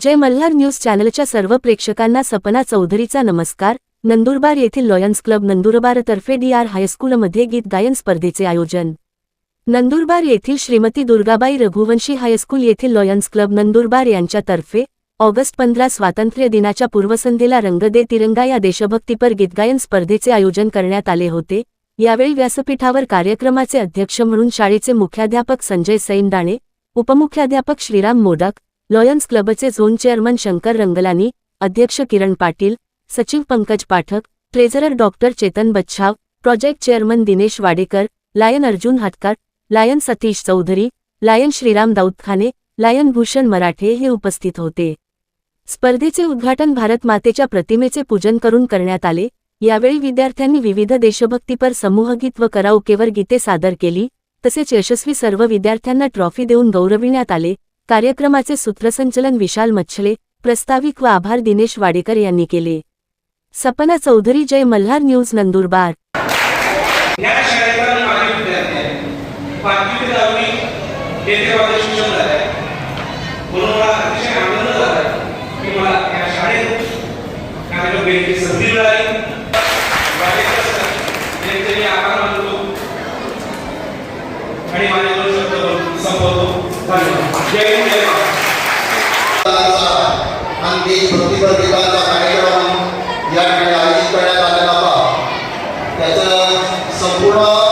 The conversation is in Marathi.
जय मल्हार न्यूज चॅनलच्या सर्व प्रेक्षकांना सपना चौधरीचा नमस्कार। नंदुरबार येथील लॉयन्स क्लब नंदुरबारतर्फे DR हायस्कूलमध्ये गीत गायन स्पर्धेचे आयोजन। नंदुरबार येथील श्रीमती दुर्गाबाई रघुवंशी हायस्कूल येथील लॉयन्स क्लब नंदुरबार यांच्यातर्फे ऑगस्ट 15 स्वातंत्र्य दिनाच्या पूर्वसंध्येला रंग दे तिरंगा या देशभक्तीपर गीतगायन स्पर्धेचे आयोजन करण्यात आले होते। यावेळी व्यासपीठावर कार्यक्रमाचे अध्यक्ष म्हणून शाळेचे मुख्याध्यापक संजय सैंदाणे, उपमुख्याध्यापक श्रीराम मोडक, लॉयन्स क्लबचे झोन चेअरमन शंकर रंगलानी, अध्यक्ष किरण पाटील, सचिव Pankaj Pathak, treasurer doctor Chetan Bachhav, project chairman Dinesh Wadekar, lion Arjun Hatkar, lion Satish Chaudhari, lion Shriram Daudkhane, lion Bhushan Marathe हे उपस्थित होते। स्पर्धेचे उद्घाटन भारत मातेच्या प्रतिमेचे पूजन करून करण्यात आले। यावेळी विद्यार्थ्यांनी विविध देशभक्तीपर समूहगीत व कराओकेवर गीते सादर केली। तसेच यशस्वी सर्व विद्यार्थ्यांना ट्रॉफी देऊन गौरविण्यात आले। कार्यक्रमाचे सूत्रसंचलन विशाल मच्छले, प्रस्ताविक व आभार दिनेश वाडेकर यांनी केले। सपना चौधरी, जय मल्हार न्यूज, नंदुरबार। देशभक्तीपर गीतांचा कार्यक्रम या ठिकाणी आयोजित करण्यात आलेला होता। त्याचं संपूर्ण